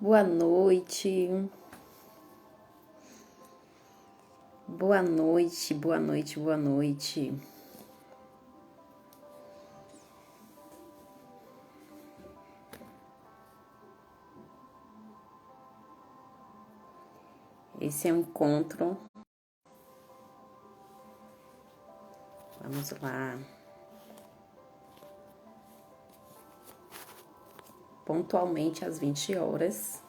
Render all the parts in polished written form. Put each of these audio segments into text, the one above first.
Boa noite, boa noite, boa noite, boa noite. Esse é um encontro. Vamos lá. Pontualmente às 20 horas.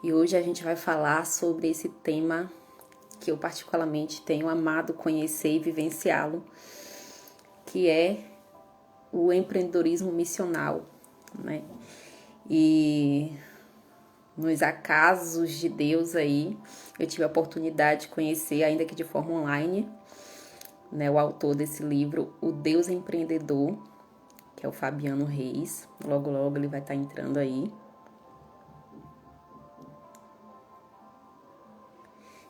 E hoje a gente vai falar sobre esse tema que eu particularmente tenho amado conhecer e vivenciá-lo, que é o empreendedorismo missional, né? E nos acasos de Deus aí, eu tive a oportunidade de conhecer, ainda que de forma online, né, o autor desse livro, O Deus Empreendedor, que é o Fabiano Reis. Logo, logo ele vai estar entrando aí.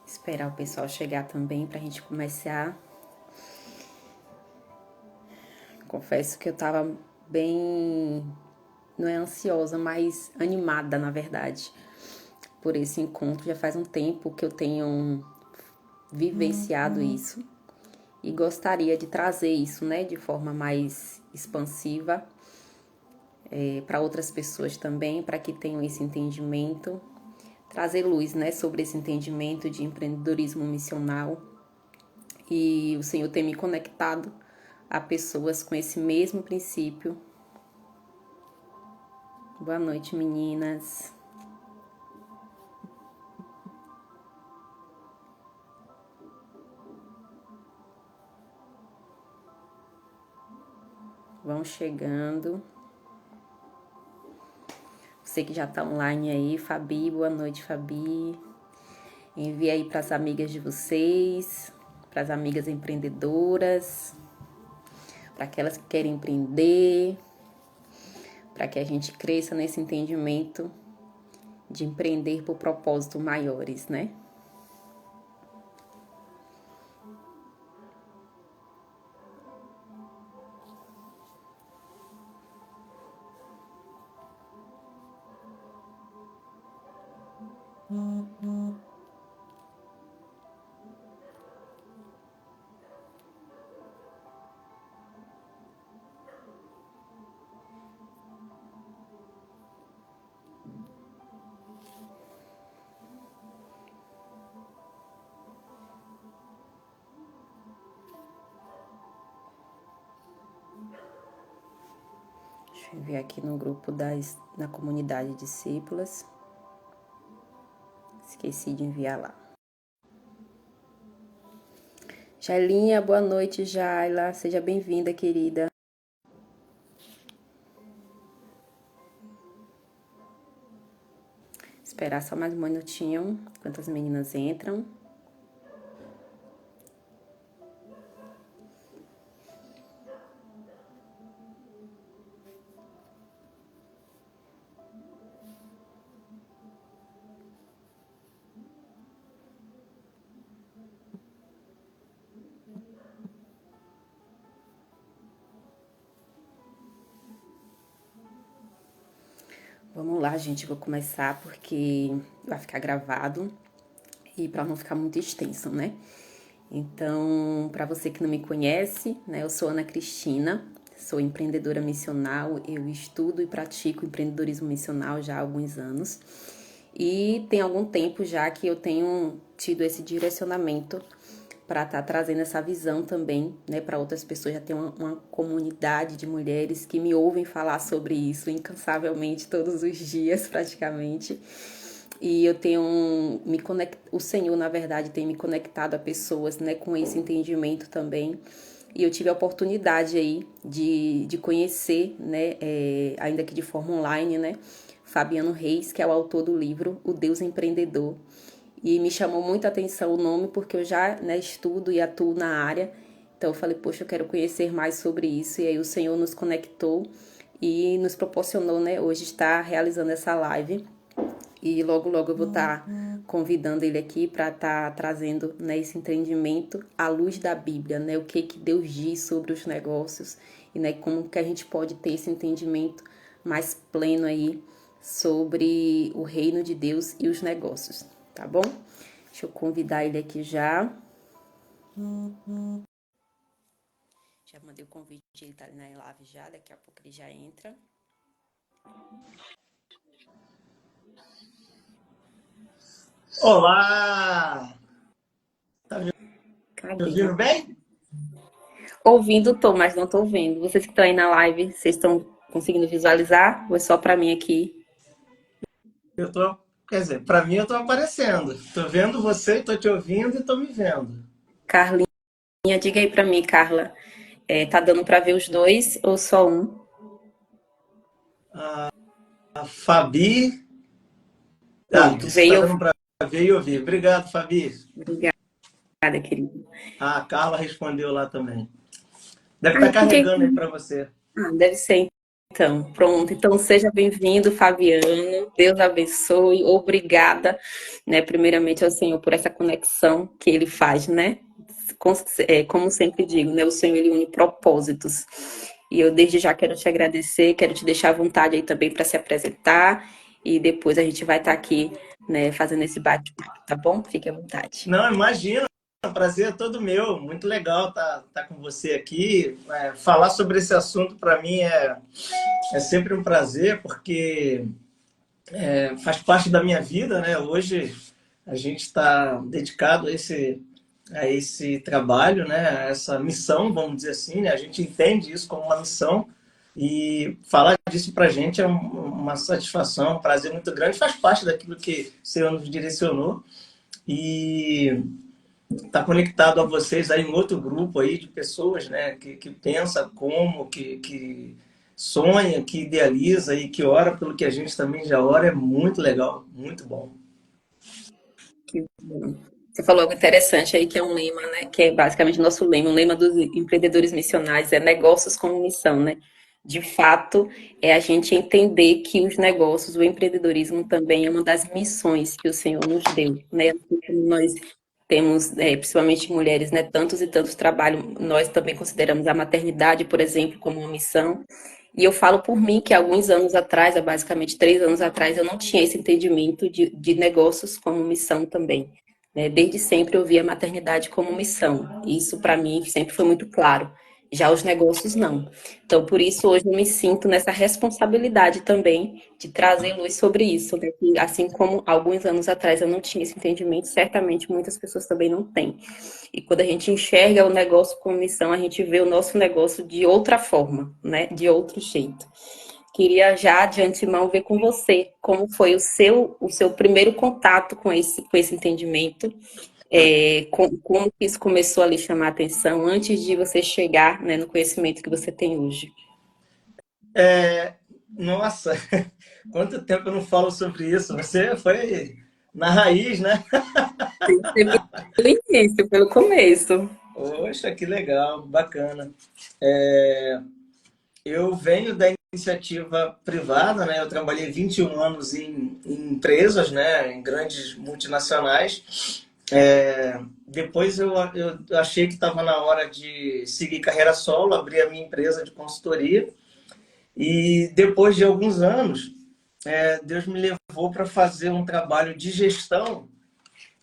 Esperar o pessoal chegar também para a gente começar. Confesso que eu estava bem, não é ansiosa, mas animada, na verdade, por esse encontro. Já faz um tempo que eu tenho vivenciado isso e gostaria de trazer isso, né, de forma mais expansiva para outras pessoas também, para que tenham esse entendimento, trazer luz, né, sobre esse entendimento de empreendedorismo missional. E o Senhor tem me conectado a pessoas com esse mesmo princípio. Boa noite, meninas. Vão chegando. Você que já está online aí, Fabi, boa noite, Fabi. Envie aí para as amigas de vocês, para as amigas empreendedoras, para aquelas que querem empreender, para que a gente cresça nesse entendimento de empreender por propósitos maiores, né? Deixa eu ver aqui no grupo na comunidade discípulas. Esqueci de enviar lá. Jailinha, boa noite, Jaila. Seja bem-vinda, querida. Esperar só mais um minutinho, enquanto as meninas entram. Vamos lá, gente, vou começar porque vai ficar gravado e para não ficar muito extenso, né? Então, para você que não me conhece, né, eu sou Ana Cristina, sou empreendedora missional, eu estudo e pratico empreendedorismo missional já há alguns anos. E tem algum tempo já que eu tenho tido esse direcionamento para estar trazendo essa visão também, né, para outras pessoas. Já tem uma comunidade de mulheres que me ouvem falar sobre isso incansavelmente todos os dias, praticamente. E eu tenho o Senhor, na verdade, tem me conectado a pessoas, né, com esse entendimento também. E eu tive a oportunidade aí de conhecer, né, ainda que de forma online, né, Fabiano Reis, que é o autor do livro O Deus Empreendedor. E me chamou muito a atenção o nome, porque eu já, né, estudo e atuo na área. Então eu falei, poxa, eu quero conhecer mais sobre isso. E aí o Senhor nos conectou e nos proporcionou, né, hoje estar realizando essa live. E logo, logo eu vou estar convidando ele aqui para estar trazendo, né, esse entendimento à luz da Bíblia, né, o que Deus diz sobre os negócios e, né, como que a gente pode ter esse entendimento mais pleno aí sobre o reino de Deus e os negócios, tá bom? Deixa eu convidar ele aqui já. Já mandei o convite, ele tá ali na live já, daqui a pouco ele já entra. Olá! Tá me Cadê? ouvindo bem? Ouvindo tô, mas não tô vendo. Vocês que estão aí na live, vocês estão conseguindo visualizar? Ou é só pra mim aqui? Quer dizer, para mim eu tô aparecendo. Tô vendo você, tô te ouvindo e tô me vendo. Carlinha, diga aí pra mim, Carla. Tá dando pra ver os dois ou só um? A Fabi, Pronto, disse que tá veio. dando para ver e ouvir. Obrigado, Fabi. Obrigada, querido. A Carla respondeu lá também. Deve Ah, estar eu cliquei. carregando aí para você. Ah, deve ser então. Pronto. Então, seja bem-vindo, Fabiano. Deus abençoe. Obrigada, né, primeiramente ao Senhor por essa conexão que ele faz, né? Como sempre digo, né? O Senhor, ele une propósitos. E eu desde já quero te agradecer, quero te deixar à vontade aí também para se apresentar. E depois a gente vai estar aqui, né, fazendo esse bate-papo, tá bom? Fique à vontade. Não, imagina. O prazer é todo meu. Muito legal tá com você aqui. Falar sobre esse assunto para mim é sempre um prazer, porque faz parte da minha vida, né? Hoje a gente está dedicado a esse trabalho, né? A essa missão, vamos dizer assim, né? A gente entende isso como uma missão e falar disso para a gente é uma satisfação, um prazer muito grande, faz parte daquilo que o Senhor nos direcionou e está conectado a vocês aí em outro grupo aí de pessoas, né? Que pensa como, que sonha, que idealiza e que ora pelo que a gente também já ora, é muito legal, muito bom. Que bom. Você falou algo interessante aí, que é um lema, né? Que é basicamente nosso lema, o lema dos empreendedores missionários é negócios como missão, né? De fato, é a gente entender que os negócios, o empreendedorismo também é uma das missões que o Senhor nos deu, né? Assim como nós temos, principalmente mulheres, né? Tantos e tantos trabalhos, nós também consideramos a maternidade, por exemplo, como uma missão. E eu falo por mim que alguns anos atrás, há basicamente 3 anos atrás, eu não tinha esse entendimento de negócios como missão também, né? Desde sempre eu via a maternidade como missão. Isso para mim sempre foi muito claro. Já os negócios não. Então, por isso, hoje eu me sinto nessa responsabilidade também de trazer luz sobre isso, né? Que, assim como alguns anos atrás eu não tinha esse entendimento, certamente muitas pessoas também não têm. E quando a gente enxerga o negócio como missão, a gente vê o nosso negócio de outra forma, né? De outro jeito. Queria já de antemão ver com você como foi o seu primeiro contato com esse entendimento, como que isso começou a lhe chamar a atenção antes de você chegar, né, no conhecimento que você tem hoje. Nossa, quanto tempo eu não falo sobre isso? Você foi na raiz, né? Tem que ser pelo início, pelo começo. Poxa, que legal, bacana. Eu venho da iniciativa privada, né? Eu trabalhei 21 anos em empresas, né? Em grandes multinacionais. Depois eu achei que estava na hora de seguir carreira solo, abrir a minha empresa de consultoria. E depois de alguns anos, Deus me levou para fazer um trabalho de gestão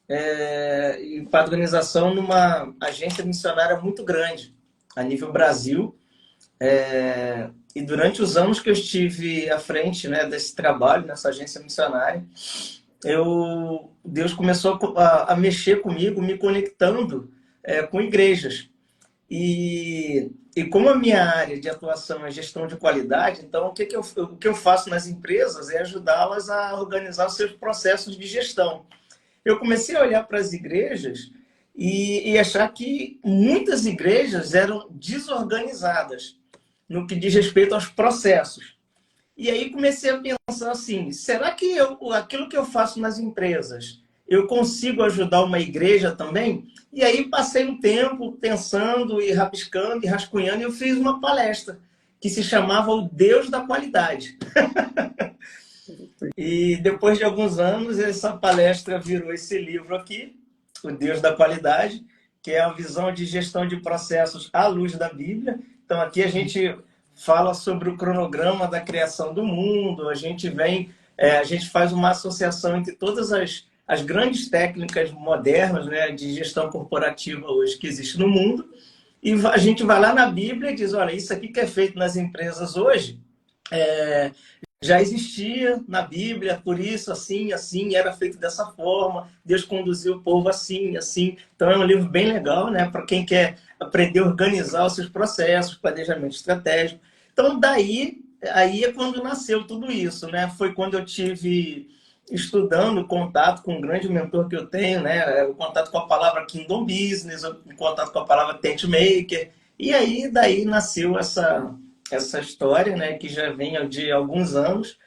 e padronização numa agência missionária muito grande, a nível Brasil. E durante os anos que eu estive à frente, né, desse trabalho, nessa agência missionária, Deus começou a mexer comigo, me conectando com igrejas. E como a minha área de atuação é gestão de qualidade, então o que eu faço nas empresas é ajudá-las a organizar os seus processos de gestão. Eu comecei a olhar para as igrejas e achar que muitas igrejas eram desorganizadas no que diz respeito aos processos. E aí comecei a pensar assim, será que aquilo que eu faço nas empresas, eu consigo ajudar uma igreja também? E aí passei um tempo pensando e rabiscando e rascunhando e eu fiz uma palestra que se chamava O Deus da Qualidade. E depois de alguns anos, essa palestra virou esse livro aqui, O Deus da Qualidade, que é a visão de gestão de processos à luz da Bíblia. Então aqui a gente fala sobre o cronograma da criação do mundo, a gente vem a gente faz uma associação entre todas as grandes técnicas modernas, né, de gestão corporativa hoje que existe no mundo, e a gente vai lá na Bíblia e diz, olha, isso aqui que é feito nas empresas hoje, é, já existia na Bíblia, por isso, assim, assim, era feito dessa forma, Deus conduziu o povo assim, assim. Então é um livro bem legal, né, para quem quer aprender a organizar os seus processos, planejamento estratégico. Então daí, aí é quando nasceu tudo isso, né? Foi quando eu tive estudando, contato com um grande mentor que eu tenho, né, o contato com a palavra Kingdom Business, o contato com a palavra Tent Maker, e aí daí nasceu essa história, né, que já vem de alguns anos,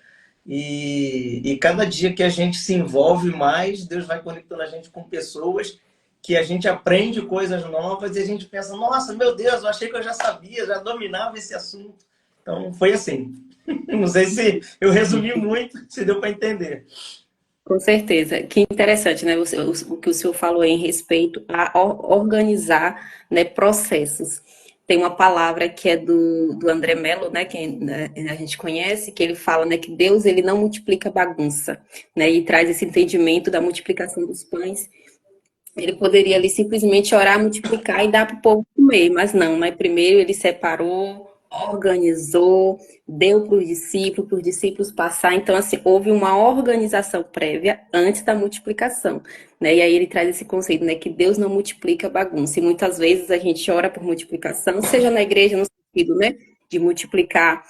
e cada dia que a gente se envolve mais, Deus vai conectando a gente com pessoas que a gente aprende coisas novas e a gente pensa, nossa, meu Deus, eu achei que eu já sabia, já dominava esse assunto. Então, foi assim. Não sei se eu resumi muito, se deu para entender. Com certeza. Que interessante, né? O que o senhor falou aí em respeito a organizar, né, processos. Tem uma palavra que é do André Mello, né, que né, a gente conhece, que ele fala, né, que Deus ele não multiplica bagunça, né, e traz esse entendimento da multiplicação dos pães. Ele poderia ali simplesmente orar, multiplicar e dar para o povo comer, mas primeiro ele separou, organizou, deu para os discípulos passar. Então, assim, houve uma organização prévia antes da multiplicação, né? E aí ele traz esse conceito, né, que Deus não multiplica bagunça. E muitas vezes a gente ora por multiplicação, seja na igreja, no sentido, né, de multiplicar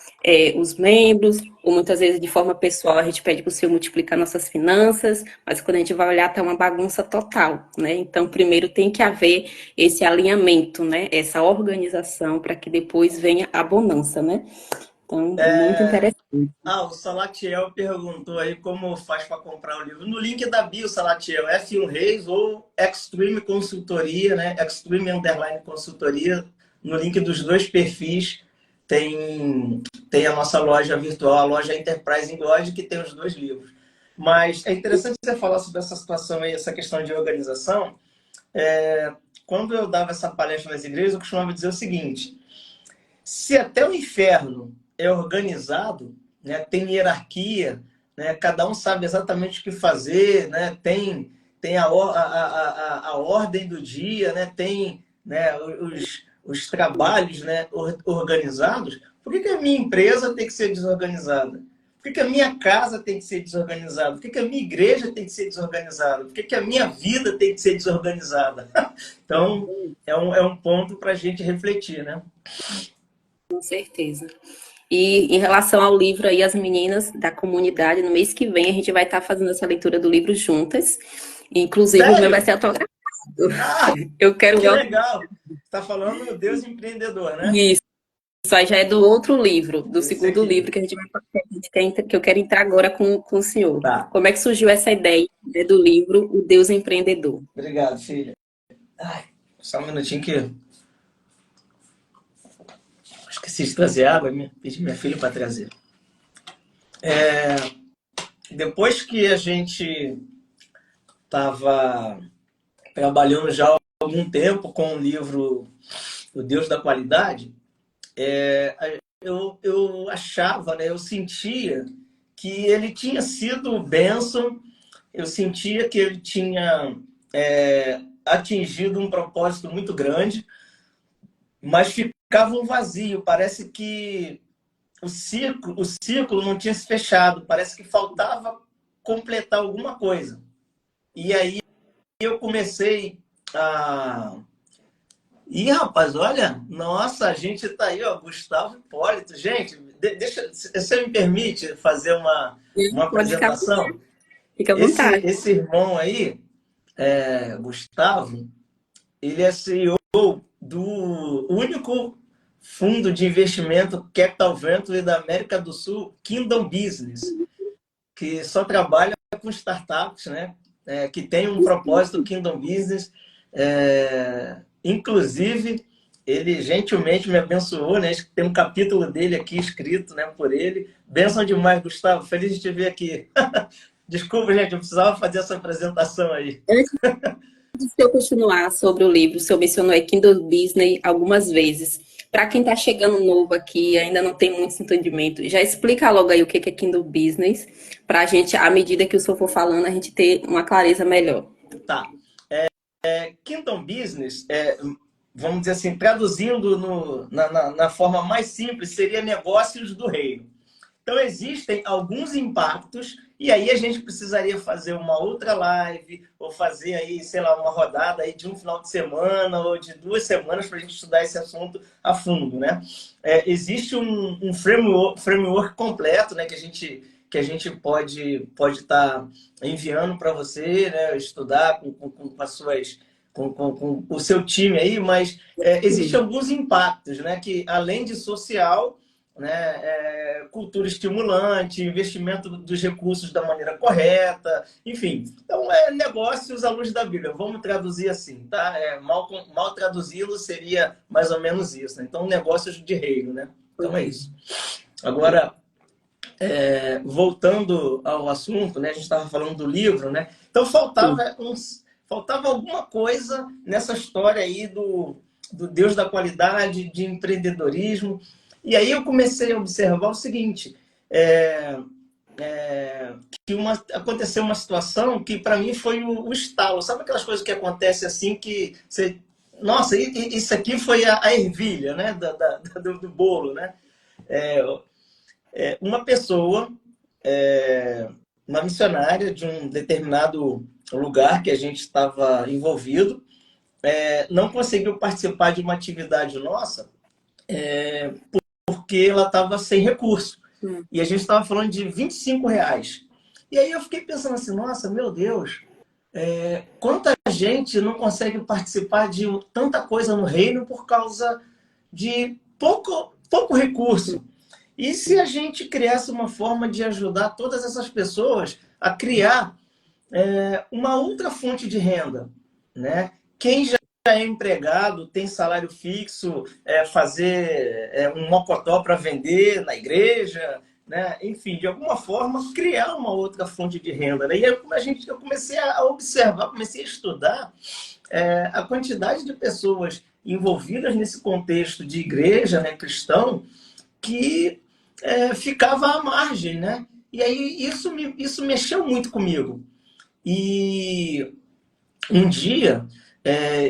os membros, ou muitas vezes de forma pessoal a gente pede para o Senhor multiplicar nossas finanças, mas quando a gente vai olhar tá uma bagunça total, né? Então primeiro tem que haver esse alinhamento, né? Essa organização para que depois venha a bonança, né? Então, muito interessante. O Salatiel perguntou aí como faz para comprar o livro. No link da bio, Salatiel, F1 Reis ou Extreme Consultoria, né? Extreme Underline Consultoria. No link dos dois perfis tem a nossa loja virtual, a loja Enterprise in God, que tem os dois livros. Mas é interessante você falar sobre essa situação aí, essa questão de organização. Quando eu dava essa palestra nas igrejas, eu costumava dizer o seguinte: se até o inferno é organizado, né, tem hierarquia, né, cada um sabe exatamente o que fazer, né, tem a ordem do dia, né, tem, né, os trabalhos, né, organizados, por que a minha empresa tem que ser desorganizada? Por que a minha casa tem que ser desorganizada? Por que a minha igreja tem que ser desorganizada? Por que a minha vida tem que ser desorganizada? Então, é um ponto para a gente refletir, né? Com certeza. E em relação ao livro aí, as meninas da comunidade, no mês que vem a gente vai estar fazendo essa leitura do livro juntas. Inclusive, o meu vai Sério? ser autografado. Ah, Eu quero que ver legal! Está falando Deus Empreendedor, né? isso. Isso aí já é do outro livro, do Esse segundo aqui. livro que a gente vai que eu quero entrar agora com o senhor. Tá. Como é que surgiu essa ideia, né, do livro O Deus Empreendedor? Obrigado, filha. Ai, só um minutinho que esqueci de trazer água, pedi minha filha para trazer. Depois que a gente estava trabalhando já há algum tempo com o livro O Deus da Qualidade, eu achava, né, eu sentia que ele tinha sido bênção, eu sentia que ele tinha atingido um propósito muito grande, mas ficava um vazio, parece que o círculo não tinha se fechado, parece que faltava completar alguma coisa. E aí eu comecei a... Ih, rapaz, olha, nossa, a gente tá aí, ó, Gustavo Hipólito. Gente, deixa, você me permite fazer uma Pode ficar, apresentação? fica à vontade. Esse irmão aí, Gustavo, ele é CEO do único fundo de investimento Capital Venture da América do Sul, Kingdom Business, que só trabalha com startups, né? Que tem um propósito Kingdom Business. Inclusive, ele gentilmente me abençoou, né? Tem um capítulo dele aqui escrito, né, por ele. Benção demais, Gustavo. Feliz de te ver aqui. Desculpa, gente, eu precisava fazer essa apresentação aí. Antes de eu continuar sobre o livro, o senhor mencionou Kindle Business algumas vezes. Para quem está chegando novo aqui, ainda não tem muito entendimento, já explica logo aí o que é Kindle Business, para a gente, à medida que o senhor for falando, a gente ter uma clareza melhor. Tá. Kingdom Business, vamos dizer assim, traduzindo na forma mais simples, seria negócios do reino. Então, existem alguns impactos, e aí a gente precisaria fazer uma outra live, ou fazer aí, sei lá, uma rodada aí de um final de semana, ou de 2 semanas, para a gente estudar esse assunto a fundo, né? Existe um framework completo, né, que a gente pode estar enviando para você, né, estudar com as suas... Com o seu time aí, mas existem alguns impactos, né? Que além de social, né, cultura estimulante, investimento dos recursos da maneira correta, enfim. Então, negócios à luz da Bíblia. Vamos traduzir assim, tá? Mal traduzi-lo seria mais ou menos isso. Né? Então, negócios de reino, né? Então, é isso. Agora, voltando ao assunto, né? A gente estava falando do livro, né? Então, faltava alguma coisa nessa história aí do Deus da qualidade, de empreendedorismo. E aí eu comecei a observar o seguinte, aconteceu uma situação que para mim foi o estalo. Sabe aquelas coisas que acontecem assim que você... Nossa, isso aqui foi a ervilha, né? Do bolo, né? Uma pessoa, uma missionária de um determinado lugar que a gente estava envolvido, não conseguiu participar de uma atividade nossa, porque ela estava sem recurso. E a gente estava falando de R$ 25. E aí eu fiquei pensando assim, nossa, meu Deus, quanta gente não consegue participar de tanta coisa no reino por causa de pouco recurso. E se a gente criasse uma forma de ajudar todas essas pessoas a criar uma outra fonte de renda, né? Quem já é empregado, tem salário fixo, fazer um mocotó para vender na igreja, né? Enfim, de alguma forma, criar uma outra fonte de renda. Né? E aí, eu comecei a observar, comecei a estudar a quantidade de pessoas envolvidas nesse contexto de igreja, né, cristão, que ficava à margem, né? E aí isso mexeu muito comigo. E um dia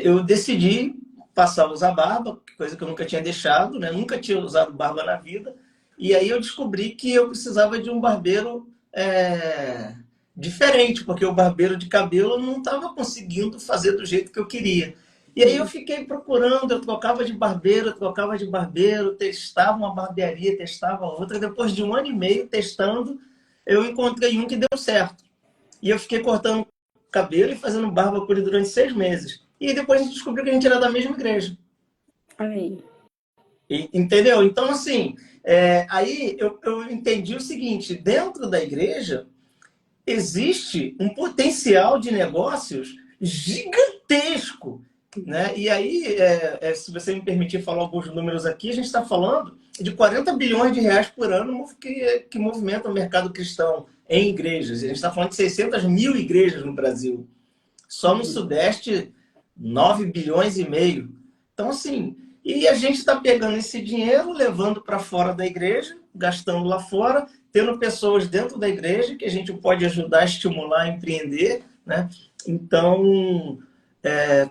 eu decidi passar a usar barba, coisa que eu nunca tinha deixado, né? Nunca tinha usado barba na vida. E aí eu descobri que eu precisava de um barbeiro diferente, porque o barbeiro de cabelo não estava conseguindo fazer do jeito que eu queria. E aí eu fiquei procurando, eu trocava de barbeiro, testava uma barbearia, testava outra. Depois de 1 ano e meio testando, eu encontrei um que deu certo. E eu fiquei cortando cabelo e fazendo barba por ele durante 6 meses. E depois a gente descobriu que a gente era da mesma igreja. Aí. Entendeu? Então, assim, aí eu entendi o seguinte, dentro da igreja existe um potencial de negócios gigantesco, né? E aí, se você me permitir falar alguns números aqui, a gente está falando de 40 bilhões de reais por ano que movimenta o mercado cristão em igrejas. A gente está falando de 600 mil igrejas no Brasil. Só no Sudeste, 9 bilhões e meio. Então, assim, e a gente está pegando esse dinheiro, levando para fora da igreja, gastando lá fora, tendo pessoas dentro da igreja que a gente pode ajudar a estimular a empreender, né? Então,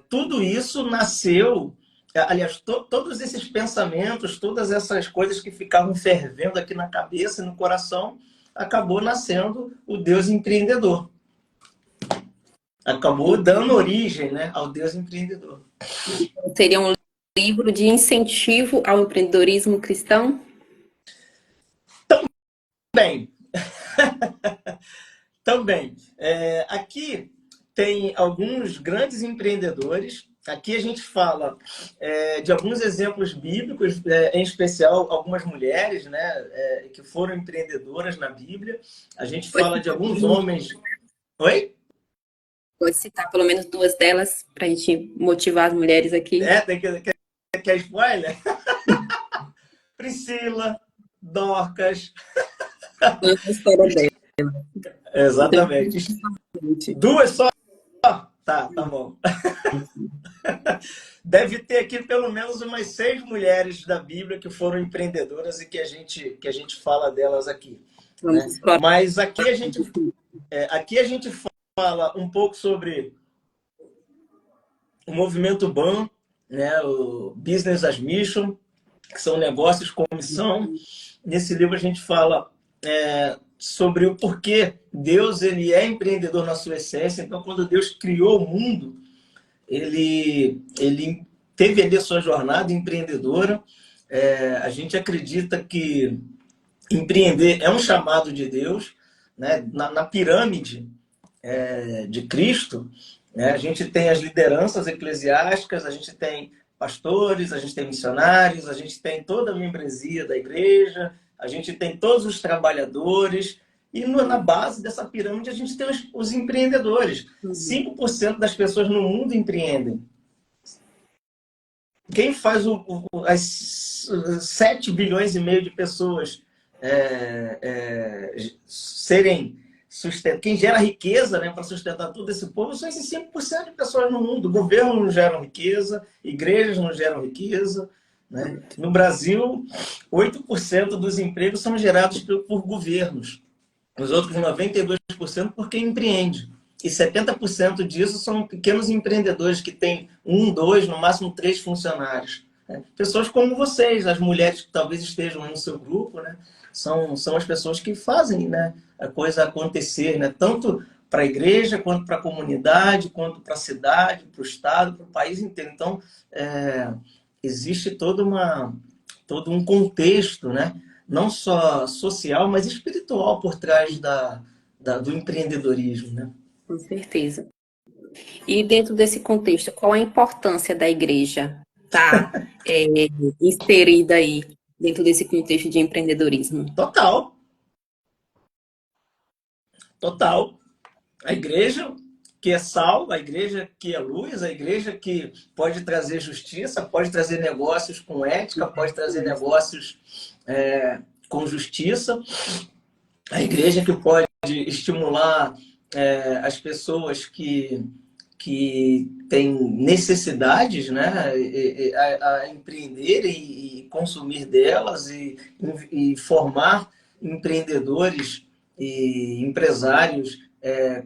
tudo isso nasceu, aliás, todos esses pensamentos, todas essas coisas que ficavam fervendo aqui na cabeça e no coração, acabou nascendo o Deus empreendedor. Acabou dando origem, né, ao Deus empreendedor. Seria um livro de incentivo ao empreendedorismo cristão? Também. Também. Aqui tem alguns grandes empreendedores. Aqui a gente fala de alguns exemplos bíblicos, em especial algumas mulheres, né, que foram empreendedoras na Bíblia. A gente fala de alguns homens... Oi? Pode citar pelo menos 2 delas para a gente motivar as mulheres aqui. Quer spoiler? Priscila, Dorcas. A história dela. Exatamente. 2 só, Tá bom. Deve ter aqui pelo menos umas 6 mulheres da Bíblia que foram empreendedoras e que a gente fala delas aqui, Vamos né? explorar. Mas aqui a gente fala um pouco sobre o movimento BAM, né? O Business as Mission, que são negócios com missão. Nesse livro a gente fala sobre o porquê Deus ele é empreendedor na sua essência. Então, quando Deus criou o mundo, ele teve ali a sua jornada empreendedora. A gente acredita que empreender é um chamado de Deus, né? Na pirâmide de Cristo, né? A gente tem as lideranças eclesiásticas, a gente tem pastores, a gente tem missionários, a gente tem toda a membresia da igreja, a gente tem todos os trabalhadores, e na base dessa pirâmide a gente tem os empreendedores. 5% das pessoas no mundo empreendem. Quem faz as 7 bilhões e meio de pessoas serem sustentadas, quem gera riqueza, né, para sustentar todo esse povo são esses 5% de pessoas no mundo. O governo não gera riqueza, igrejas não geram riqueza, né? No Brasil, 8% dos empregos são gerados por governos. Os outros 92% por quem empreende. E 70% disso são pequenos empreendedores que têm 1, 2, no máximo 3 funcionários. Né? Pessoas como vocês, as mulheres que talvez estejam no seu grupo, né? São as pessoas que fazem, né, a coisa acontecer, né? Tanto para a igreja, quanto para a comunidade, quanto para a cidade, para o estado, para o país inteiro. Então, existe todo um contexto, né? Não só social, mas espiritual por trás do empreendedorismo, né? Com certeza. E dentro desse contexto, qual a importância da igreja estar inserida aí, dentro desse contexto de empreendedorismo? Total. Total. A igreja que é sal, a igreja que é luz, a igreja que pode trazer justiça, pode trazer negócios com ética, pode trazer negócios com justiça. A igreja que pode estimular as pessoas que têm necessidades, né, a empreender e consumir delas e formar empreendedores e empresários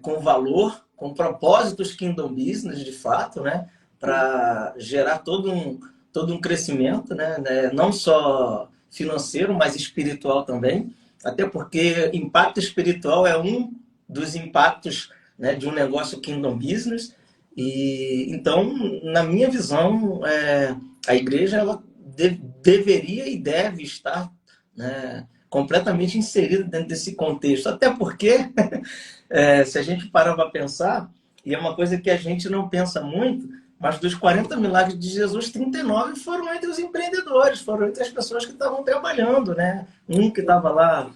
com valor, com propósitos Kingdom Business, de fato, né, para gerar todo um crescimento, né, não só financeiro, mas espiritual também. Até porque impacto espiritual é um dos impactos, né, de um negócio Kingdom Business. E então, na minha visão, a igreja ela deveria e deve estar, né, completamente inserida dentro desse contexto. Até porque, se a gente parar para pensar, e é uma coisa que a gente não pensa muito, mas dos 40 milagres de Jesus, 39 foram entre os empreendedores, foram entre as pessoas que estavam trabalhando, né? Um que estava lá,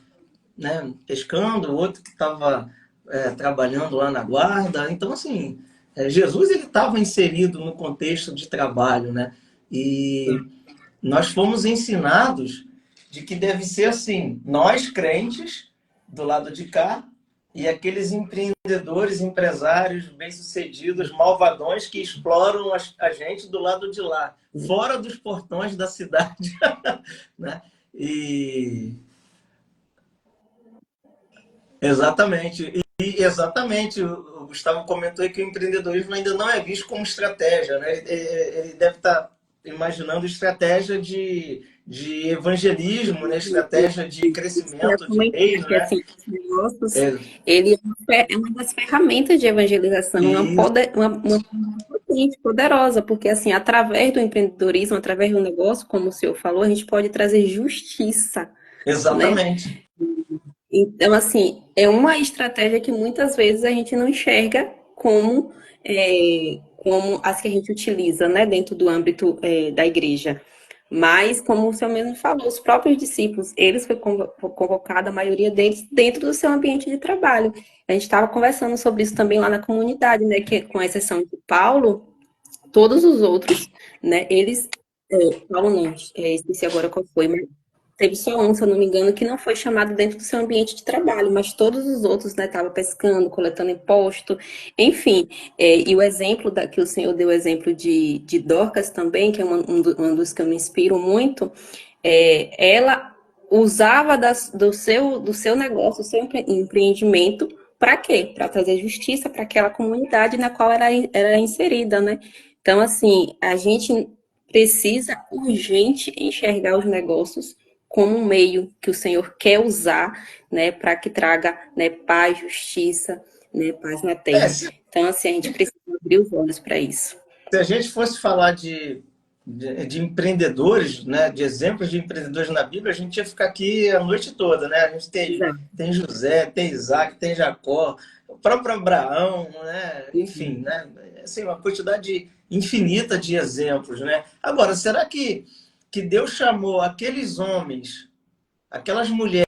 né, pescando, o outro que estava trabalhando lá na guarda. Então, assim, Jesus ele estava inserido no contexto de trabalho, né? E nós fomos ensinados de que deve ser assim, nós crentes do lado de cá e aqueles empreendedores, empresários bem-sucedidos, malvadões que exploram a gente do lado de lá, fora dos portões da cidade, né? E exatamente. E exatamente, o Gustavo comentou aí que o empreendedorismo ainda não é visto como estratégia, né? Ele deve estar imaginando estratégia de evangelismo, né? Estratégia de crescimento de reino, Que né? assim, os negócios, É, ele é uma das ferramentas de evangelização, é e uma potente, poderosa, porque assim, através do empreendedorismo, através do negócio, como o senhor falou, a gente pode trazer justiça, né? exatamente. Então, assim, é uma estratégia que muitas vezes a gente não enxerga como as que a gente utiliza, né, dentro do âmbito da igreja. Mas, como o senhor mesmo falou, os próprios discípulos, eles foi convocado, a maioria deles, dentro do seu ambiente de trabalho. A gente estava conversando sobre isso também lá na comunidade, né, que com exceção de Paulo, todos os outros, né, eles, Paulo não, esqueci agora qual foi, teve só um, se eu não me engano, que não foi chamado dentro do seu ambiente de trabalho, mas todos os outros, né, estavam pescando, coletando imposto, enfim. E o exemplo que o senhor deu, o exemplo de Dorcas também, que é um dos que eu me inspiro muito, ela usava do seu negócio, do seu empreendimento, para quê? Para trazer justiça para aquela comunidade na qual era inserida, né? Então, assim, a gente precisa urgente enxergar os negócios como um meio que o Senhor quer usar, né, para que traga, né, paz, justiça, né, paz na É, terra. Então, assim, a gente precisa abrir os olhos para isso. se a gente fosse falar de empreendedores, né, de exemplos de empreendedores na Bíblia, a gente ia ficar aqui a noite toda, né? A gente Exato. tem José, tem Isaac, tem Jacó, o próprio Abraão, né? Enfim, Uhum. né? Assim, uma quantidade infinita de exemplos, né? Agora, será que Deus chamou aqueles homens, aquelas mulheres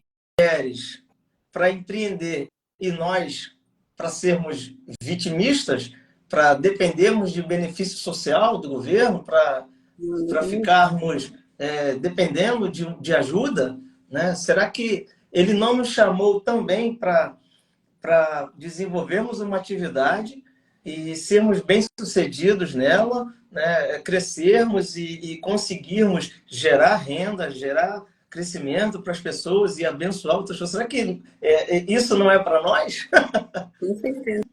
para empreender e nós para sermos vitimistas, para dependermos de benefício social do governo, para ficarmos dependendo de ajuda, né? Será que ele não nos chamou também para desenvolvermos uma atividade e sermos bem-sucedidos nela, né? Crescermos e conseguirmos gerar renda, gerar crescimento para as pessoas e abençoar outras pessoas? Será que isso não é para nós? Com certeza,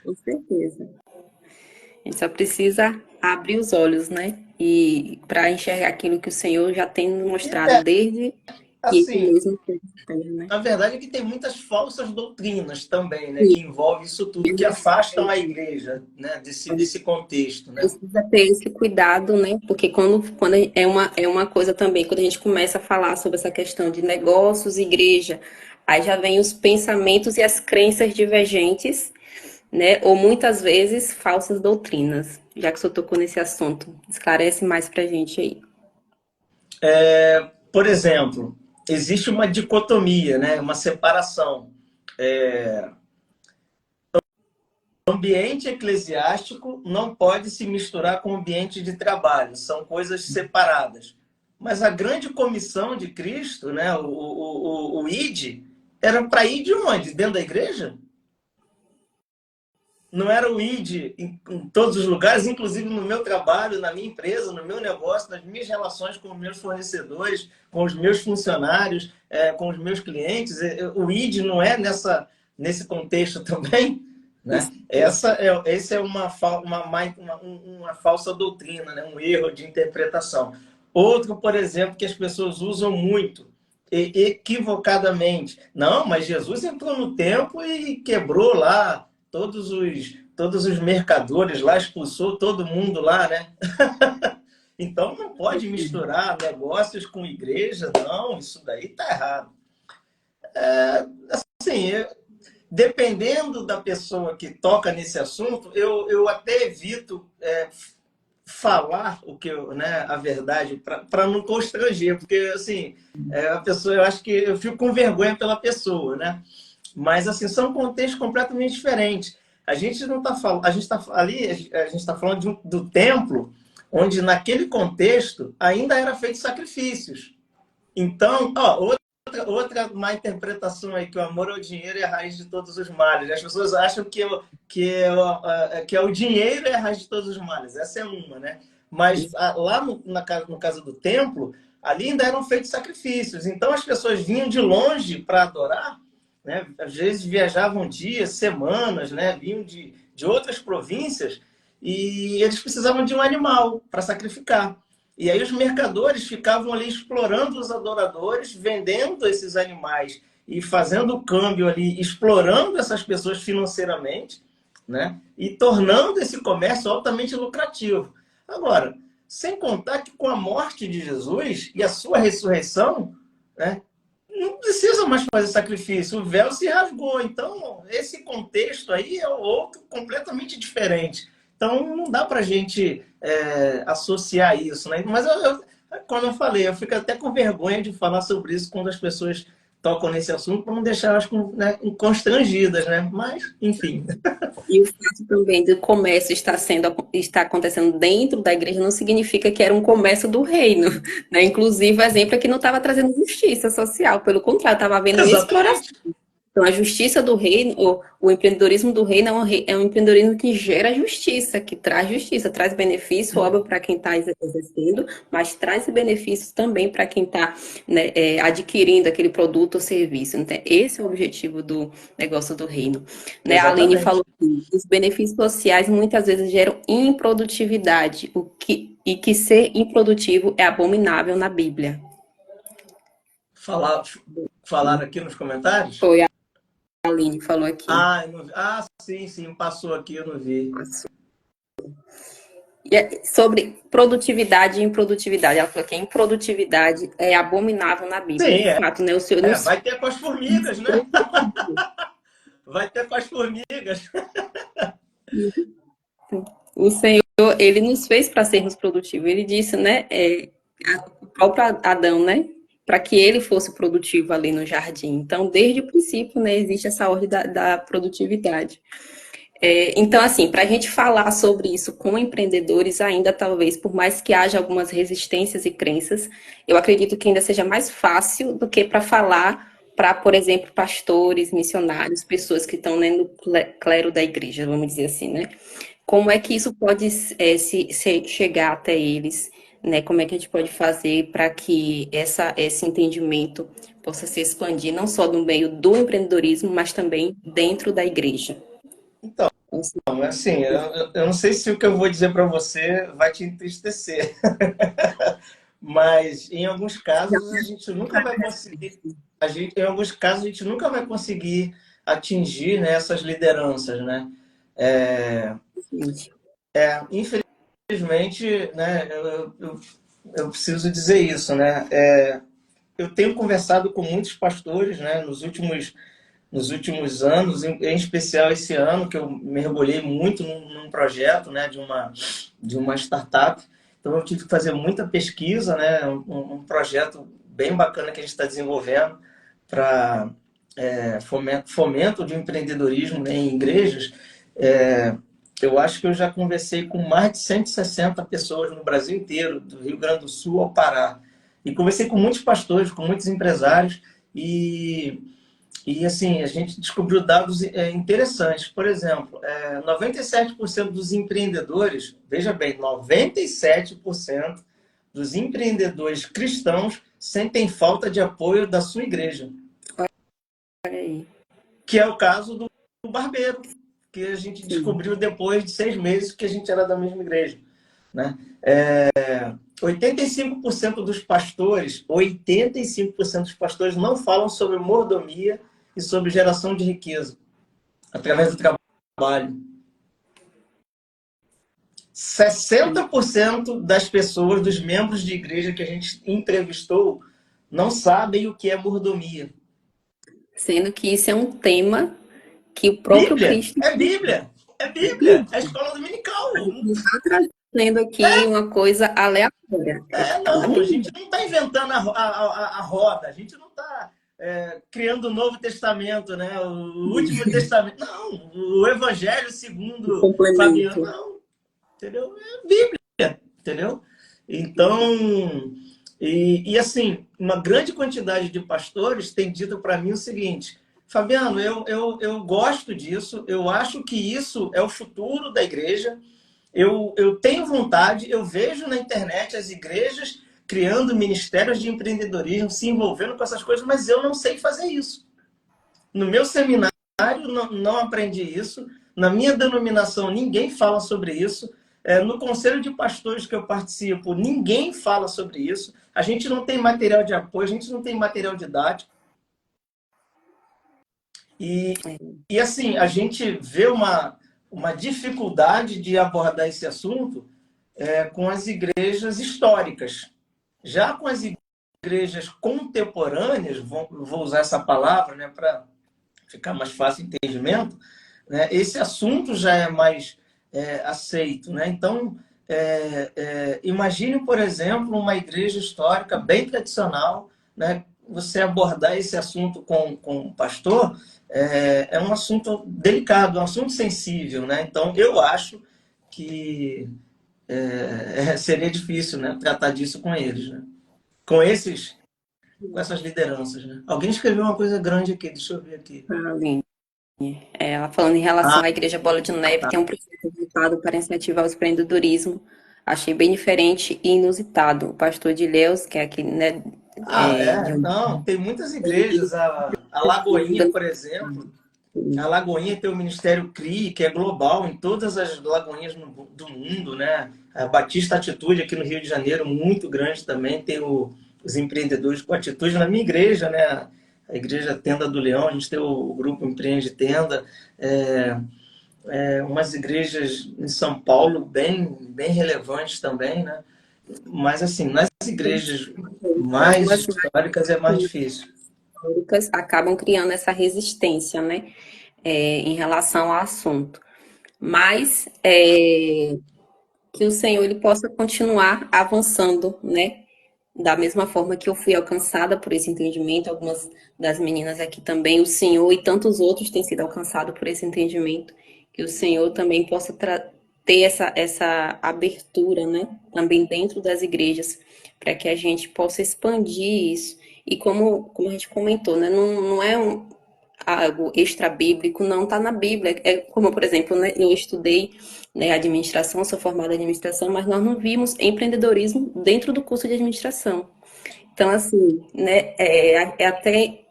com certeza. A gente só precisa abrir os olhos, né? E para enxergar aquilo que o Senhor já tem nos mostrado desde que Ele Assim, mesmo fez a terra, né? na verdade é que tem muitas falsas doutrinas também, né, que envolvem isso tudo, que afastam a igreja, né, desse contexto, né? Precisa ter esse cuidado, né? Porque quando é uma coisa também, quando a gente começa a falar sobre essa questão de negócios, igreja, aí já vem os pensamentos e as crenças divergentes, né? Ou muitas vezes falsas doutrinas. Já que o senhor tocou nesse assunto, esclarece mais pra gente aí. Por exemplo, existe uma dicotomia, né, uma separação. O ambiente eclesiástico não pode se misturar com o ambiente de trabalho, são coisas separadas. Mas a grande comissão de Cristo, né, o ID, era para ir de onde? Dentro da igreja? Não era o ID em todos os lugares, inclusive no meu trabalho, na minha empresa, no meu negócio, nas minhas relações com os meus fornecedores, com os meus funcionários, com os meus clientes. O ID não é nesse contexto também, né? Esse é uma falsa doutrina, né? Um erro de interpretação. Outro, por exemplo, que as pessoas usam muito, equivocadamente. Não, mas Jesus entrou no templo e quebrou lá todos os mercadores lá, expulsou todo mundo lá, né? Então não pode misturar negócios com igreja, não, isso daí tá errado. Assim, dependendo da pessoa que toca nesse assunto, eu até evito falar né, a verdade para não constranger, porque assim, a pessoa, eu acho que eu fico com vergonha pela pessoa, né? Mas assim, são contextos completamente diferentes. A gente não está falando, a gente está ali, a gente está falando do templo, onde naquele contexto ainda era feito sacrifícios. Então, outra má interpretação aí, que o amor ao dinheiro é a raiz de todos os males. As pessoas acham que é o dinheiro é a raiz de todos os males. Essa é uma, né? Mas lá no caso do templo, ali ainda eram feitos sacrifícios. Então as pessoas vinham de longe para adorar, né? Às vezes viajavam dias, semanas, né? Vinham de outras províncias e eles precisavam de um animal para sacrificar. E aí os mercadores ficavam ali explorando os adoradores, vendendo esses animais e fazendo o câmbio ali, explorando essas pessoas financeiramente, né? E tornando esse comércio altamente lucrativo. Agora, sem contar que com a morte de Jesus e a sua ressurreição, né, não precisa mais fazer sacrifício, o véu se rasgou. Então, esse contexto aí é outro completamente diferente. Então, não dá para a gente associar isso, né? Mas, como eu falei, eu fico até com vergonha de falar sobre isso quando as pessoas tocam nesse assunto para não deixar elas, né, constrangidas, né? Mas, enfim. E o fato também do comércio está acontecendo dentro da igreja não significa que era um comércio do reino, né? Inclusive, o exemplo é que não estava trazendo justiça social, pelo contrário, estava havendo exploração. Exatamente. Então, a justiça do reino, o empreendedorismo do reino é um empreendedorismo que gera justiça, que traz justiça, traz benefício, óbvio, para quem está exercendo, mas traz benefícios também para quem está, né, adquirindo aquele produto ou serviço. Então, esse é o objetivo do negócio do reino. Né, a Aline Exatamente. falou que os benefícios sociais muitas vezes geram improdutividade, e que ser improdutivo é abominável na Bíblia. Falar, falaram aqui nos comentários? Foi a Aline falou aqui. Ah, eu não vi. Ah, sim, sim, passou aqui, eu não vi. E sobre produtividade e improdutividade. Ela falou que a improdutividade é abominável na Bíblia. Sim, De fato, né? O Senhor é, nos... vai ter com as formigas, né? Vai ter com as formigas. O Senhor, ele nos fez para sermos produtivos. Ele disse, né? O próprio Adão, né? Para que ele fosse produtivo ali no jardim. Então, desde o princípio, né? Existe essa ordem da produtividade. Então, assim, para a gente falar sobre isso com empreendedores, ainda talvez, por mais que haja algumas resistências e crenças, eu acredito que ainda seja mais fácil do que para falar para, por exemplo, pastores, missionários, pessoas que estão, né, no clero da igreja, vamos dizer assim, né? Como é que isso pode chegar até eles, né? Como é que a gente pode fazer para que esse entendimento possa se expandir, não só no meio do empreendedorismo, mas também dentro da igreja? Então, assim, eu não sei se o que eu vou dizer para você vai te entristecer, mas em alguns casos a gente nunca vai conseguir, em alguns casos a gente nunca vai conseguir atingir, né, essas lideranças, né? É, infelizmente, né, eu preciso dizer isso, né? Eu tenho conversado com muitos pastores, né, nos últimos anos, em especial esse ano, que eu mergulhei muito num projeto, né, de uma startup. Então, eu tive que fazer muita pesquisa, né, um projeto bem bacana que a gente está desenvolvendo para fomento de empreendedorismo, né, em igrejas. Eu acho que eu já conversei com mais de 160 pessoas no Brasil inteiro, do Rio Grande do Sul ao Pará. E conversei com muitos pastores, com muitos empresários, e assim, a gente descobriu dados interessantes. Por exemplo, 97% dos empreendedores, veja bem, 97% dos empreendedores cristãos sentem falta de apoio da sua igreja. Olha aí. Que é o caso do barbeiro, que a gente descobriu depois de 6 meses que a gente era da mesma igreja. Né? 85% dos pastores, 85% dos pastores não falam sobre mordomia e sobre geração de riqueza através do trabalho. 60% das pessoas, dos membros de igreja que a gente entrevistou, não sabem o que é mordomia. Sendo que isso é um tema que o próprio Bíblia, Cristo é Bíblia, é Bíblia, é a escola dominical. não está trazendo aqui uma coisa aleatória. Não, a gente não está inventando a roda, a gente não está criando o Novo Testamento, né? O último testamento. Não, o Evangelho segundo Fabiano, não, entendeu? É Bíblia, entendeu? Então, e assim, uma grande quantidade de pastores tem dito para mim o seguinte: Fabiano, eu gosto disso, eu acho que isso é o futuro da igreja. Eu tenho vontade, eu vejo na internet as igrejas criando ministérios de empreendedorismo, se envolvendo com essas coisas, mas eu não sei fazer isso. No meu seminário, não aprendi isso. Na minha denominação, ninguém fala sobre isso. No conselho de pastores que eu participo, ninguém fala sobre isso. A gente não tem material de apoio, a gente não tem material didático. E assim, a gente vê uma dificuldade de abordar esse assunto com as igrejas históricas. Já com as igrejas contemporâneas, vou usar essa palavra, né, para ficar mais fácil o entendimento, né, esse assunto já é mais aceito. Né? Então, imagine, por exemplo, uma igreja histórica bem tradicional, né, você abordar esse assunto com o pastor é um assunto delicado, é um assunto sensível, né? Então, eu acho que seria difícil, né, tratar disso com eles, né? Com com essas lideranças, né? Alguém escreveu uma coisa grande aqui, deixa eu ver aqui. Aline. Ela falando em relação Ah, à Igreja Bola de Neve, tá. tem um projeto voltado para incentivar o empreendedorismo. Achei bem diferente e inusitado. O pastor de Leus, que é aqui, né, de onde Não, tem muitas ele igrejas, a Lagoinha, por exemplo, a Lagoinha tem o Ministério CRI, que é global em todas as lagoinhas do mundo, né? A Batista Atitude aqui no Rio de Janeiro, muito grande também, tem os empreendedores com atitude. Na minha igreja, né? A igreja Tenda do Leão, a gente tem o grupo Empreende Tenda, é, umas igrejas em São Paulo bem relevantes também, né? Mas assim, nas igrejas mais algumas históricas é mais difícil. marcas acabam criando essa resistência, né, em relação ao assunto. Mas que o Senhor ele possa continuar avançando, né? Da mesma forma que eu fui alcançada por esse entendimento, algumas das meninas aqui também, o Senhor e tantos outros têm sido alcançados por esse entendimento, que o Senhor também possa ter essa abertura, né? Também dentro das igrejas, para que a gente possa expandir isso. E como a gente comentou, né? Não é algo extra-bíblico, não está na Bíblia. É como, por exemplo, né, eu estudei, né, administração, sou formada em administração, mas nós não vimos empreendedorismo dentro do curso de administração. Então, assim, né, é até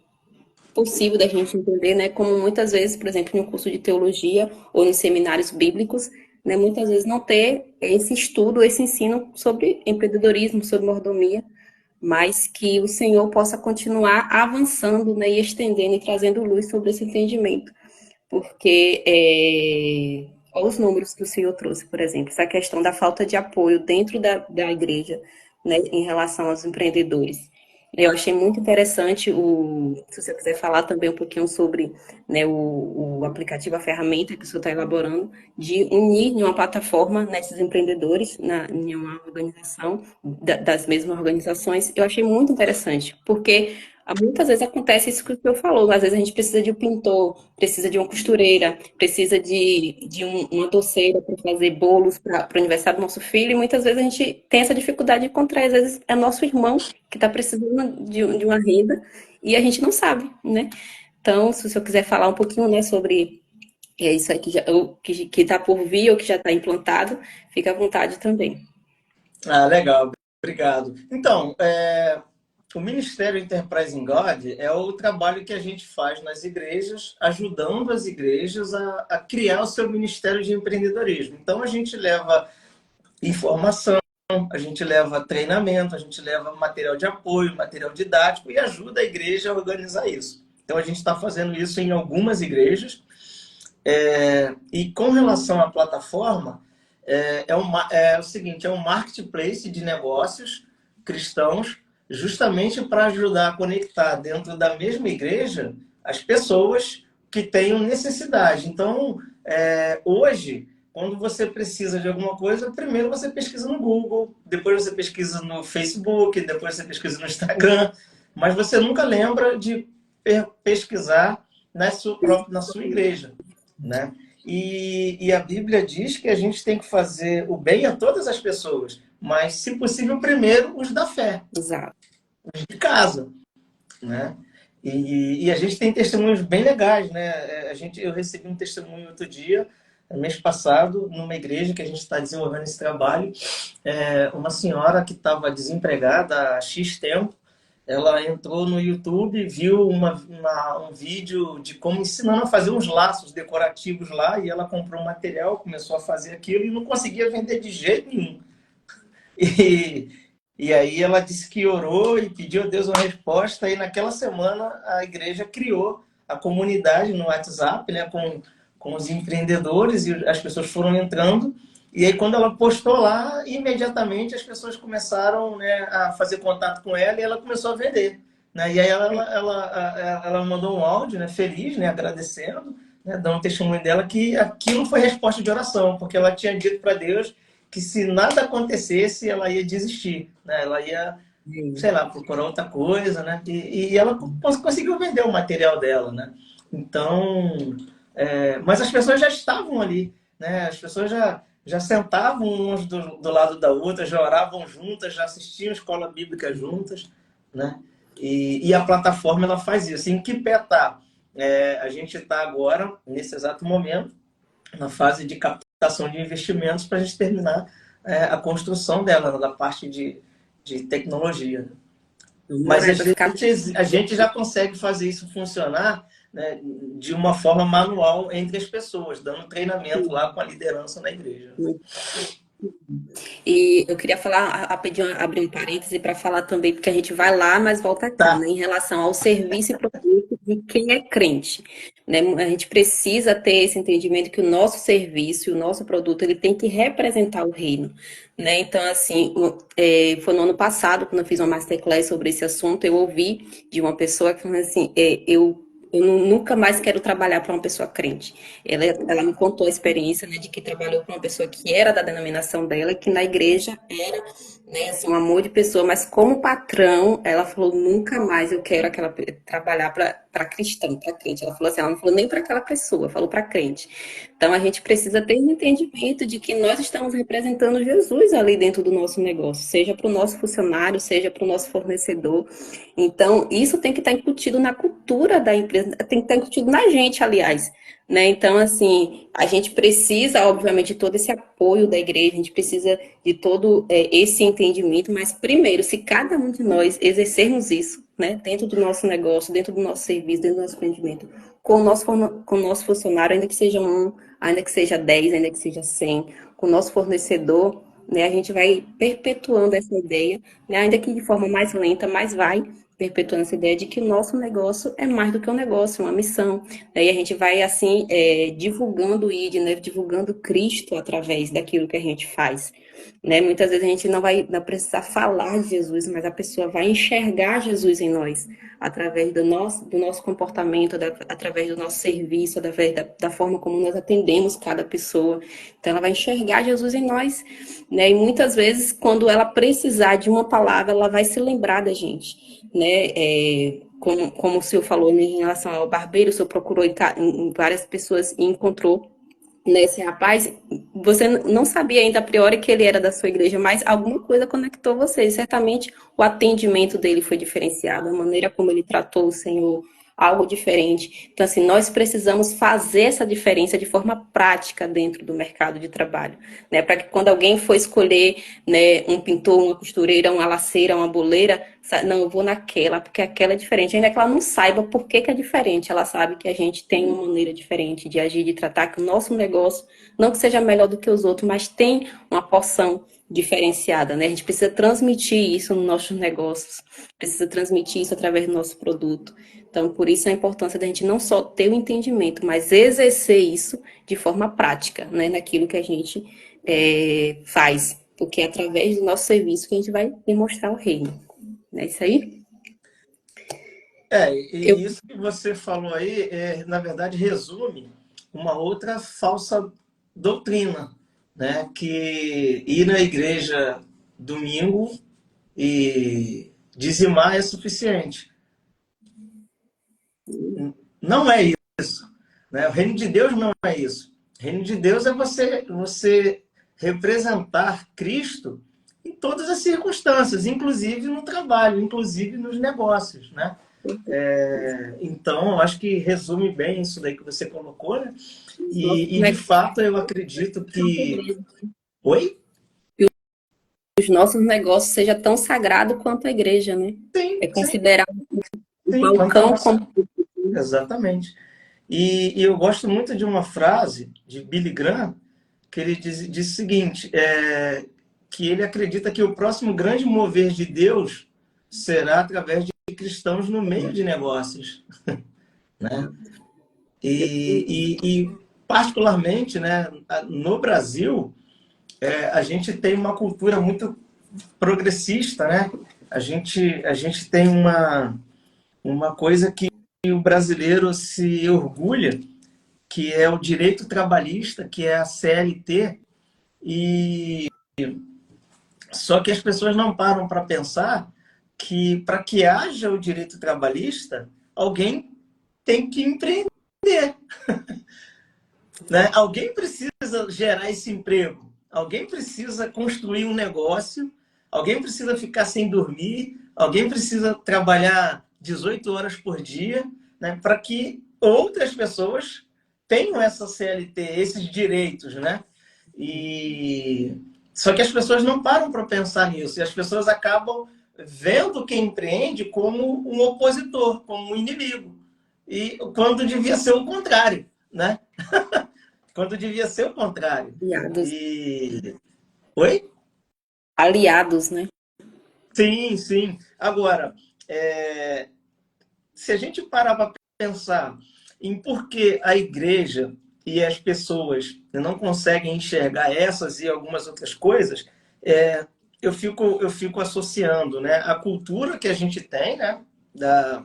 possível da gente entender, né, como muitas vezes, por exemplo, em um curso de teologia ou em seminários bíblicos, né, muitas vezes não ter esse estudo, esse ensino sobre empreendedorismo, sobre mordomia, mas que o Senhor possa continuar avançando, né, e estendendo e trazendo luz sobre esse entendimento. Porque olha os números que o Senhor trouxe, por exemplo, essa questão da falta de apoio dentro da igreja, né, em relação aos empreendedores. Eu achei muito interessante se você quiser falar também um pouquinho sobre, né, o aplicativo, a ferramenta que o senhor está elaborando, de unir em uma plataforma, né, esses empreendedores em uma organização, das mesmas organizações. Eu achei muito interessante, porque muitas vezes acontece isso que o senhor falou. Às vezes a gente precisa de um pintor, precisa de uma costureira, precisa uma doceira para fazer bolos para o aniversário do nosso filho, e muitas vezes a gente tem essa dificuldade de encontrar. Às vezes é nosso irmão que está precisando de uma renda e a gente não sabe, né? Então, se o senhor quiser falar um pouquinho, né, sobre isso aí que está por vir ou que já está implantado, fica à vontade também. Ah, legal, obrigado. Então, o Ministério Enterprise in God é o trabalho que a gente faz nas igrejas, ajudando as igrejas a criar o seu ministério de empreendedorismo. Então, a gente leva informação, a gente leva treinamento, a gente leva material de apoio, material didático e ajuda a igreja a organizar isso. Então, a gente está fazendo isso em algumas igrejas. E com relação à plataforma, é o seguinte, é um marketplace de negócios cristãos, justamente para ajudar a conectar dentro da mesma igreja as pessoas que tenham necessidade. Então, hoje, quando você precisa de alguma coisa, primeiro você pesquisa no Google, depois você pesquisa no Facebook, depois você pesquisa no Instagram, mas você nunca lembra de pesquisar na sua igreja, né? E a Bíblia diz que a gente tem que fazer o bem a todas as pessoas, mas, se possível, primeiro os da fé, Exato. os de casa, né? E a gente tem testemunhos bem legais, né? Eu recebi um testemunho outro dia, mês passado, numa igreja que a gente está desenvolvendo esse trabalho, uma senhora que estava desempregada há X tempo, ela entrou no YouTube, viu um vídeo de como ensinando a fazer uns laços decorativos lá, e ela comprou um material, começou a fazer aquilo e não conseguia vender de jeito nenhum. E, e aí ela disse que orou e pediu a Deus uma resposta, e naquela semana a igreja criou a comunidade no WhatsApp, né, com os empreendedores, e as pessoas foram entrando. E aí, quando ela postou lá, imediatamente as pessoas começaram, né, a fazer contato com ela, e ela começou a vender, né? E aí ela mandou um áudio, né, feliz, né, agradecendo, né, dando um testemunho dela que aquilo foi resposta de oração, porque ela tinha dito para Deus que, se nada acontecesse, ela ia desistir, né? Ela ia sei lá, procurar outra coisa, né? E ela conseguiu vender o material dela, né? Então, mas as pessoas já estavam ali, né? As pessoas já sentavam uns do lado da outra, já oravam juntas, já assistiam escola bíblica juntas, né? E a plataforma ela faz isso. Em que pé está? A gente está agora, nesse exato momento, na fase de captação de investimentos para a gente terminar a construção dela, da parte de tecnologia. Vamos Mas orar para ficar. a gente já consegue fazer isso funcionar, né, de uma forma manual entre as pessoas, dando treinamento lá com a liderança na igreja. E eu queria falar, rapidinho, abrir um parêntese para falar também, porque a gente vai lá, mas volta cá, Tá, né? Em relação ao serviço e produto de quem é crente, né? A gente precisa ter esse entendimento que o nosso serviço e o nosso produto, ele tem que representar o reino, né? Então, assim, foi no ano passado, quando eu fiz uma masterclass sobre esse assunto, eu ouvi de uma pessoa que falou assim, nunca mais quero trabalhar para uma pessoa crente. Ela me contou a experiência, né, de que trabalhou com uma pessoa que era da denominação dela, que na igreja era, né, assim, um amor de pessoa, mas como patrão, ela falou, nunca mais eu quero trabalhar para cristão, para crente. Ela falou assim, ela não falou nem para aquela pessoa, falou para crente. Então a gente precisa ter um entendimento de que nós estamos representando Jesus ali dentro do nosso negócio, seja para o nosso funcionário, seja para o nosso fornecedor. Então, isso tem que estar incutido na cultura da empresa, tem que estar incutido na gente, aliás, né? Então, assim, a gente precisa, obviamente, de todo esse apoio da igreja, a gente precisa de todo esse entendimento, mas primeiro, se cada um de nós exercermos isso, né, dentro do nosso negócio, dentro do nosso serviço, dentro do nosso empreendimento, com o nosso funcionário, ainda que seja um, ainda que seja 10, ainda que seja 100, com o nosso fornecedor, né, a gente vai perpetuando essa ideia, né, ainda que de forma mais lenta, mas vai perpetuando essa ideia de que o nosso negócio é mais do que um negócio, uma missão. E a gente vai, assim, divulgando o ID, né? Divulgando Cristo através daquilo que a gente faz. Né? Muitas vezes a gente não precisar falar de Jesus, mas a pessoa vai enxergar Jesus em nós, através do nosso comportamento, através do nosso serviço, através da forma como nós atendemos cada pessoa. Então, ela vai enxergar Jesus em nós. Né? E muitas vezes, quando ela precisar de uma palavra, ela vai se lembrar da gente. Né? Como o senhor falou em relação ao barbeiro, o senhor procurou em várias pessoas e encontrou nesse rapaz. Você não sabia ainda a priori que ele era da sua igreja, mas alguma coisa conectou vocês. Certamente o atendimento dele foi diferenciado, a maneira como ele tratou o Senhor, algo diferente. Então, assim, nós precisamos fazer essa diferença de forma prática dentro do mercado de trabalho, né? Para que quando alguém for escolher, né, um pintor, uma costureira, uma laceira, uma boleira, não, eu vou naquela, porque aquela é diferente. Ainda que ela não saiba por que que é diferente, ela sabe que a gente tem uma maneira diferente de agir, de tratar, que o nosso negócio, não que seja melhor do que os outros, mas tem uma porção diferenciada, né? A gente precisa transmitir isso nos nossos negócios, precisa transmitir isso através do nosso produto. Então, por isso a importância da gente não só ter o entendimento, mas exercer isso de forma prática, né? Naquilo que a gente faz, porque é através do nosso serviço que a gente vai demonstrar o reino. É isso aí? Eu, e isso que você falou aí, na verdade, resume uma outra falsa doutrina, né? Que ir na igreja domingo e dizimar é suficiente. Não é isso, né? O reino de Deus não é isso. O reino de Deus é você representar Cristo em todas as circunstâncias, inclusive no trabalho, inclusive nos negócios, né? Então, eu acho que resume bem isso daí que você colocou, né? E de fato, eu acredito que... Oi? os nossos negócios seja tão sagrado quanto a igreja, né? Sim, É sim, considerar o sim. Quanto a balcão nossa... como. Exatamente. E eu gosto muito de uma frase de Billy Graham, que ele diz o seguinte, que ele acredita que o próximo grande mover de Deus será através de cristãos no meio de negócios, né? E particularmente, né, no Brasil, a gente tem uma cultura muito progressista, né? A gente tem uma coisa que o brasileiro se orgulha, que é o direito trabalhista, que é a CLT, e só que as pessoas não param para pensar que para que haja o direito trabalhista, alguém tem que empreender, né? Alguém precisa gerar esse emprego, alguém precisa construir um negócio, alguém precisa ficar sem dormir, alguém precisa trabalhar 18 horas por dia, né? Para que outras pessoas tenham essa CLT, esses direitos, né? E só que as pessoas não param para pensar nisso, e as pessoas acabam vendo quem empreende como um opositor, como um inimigo. E quando devia ser o contrário, né? Quando devia ser o contrário. Aliados, E oi? aliados, né? Sim, sim. Agora, se a gente parar para pensar em por que a igreja e as pessoas não conseguem enxergar essas e algumas outras coisas, eu fico associando, né, a cultura que a gente tem, né, da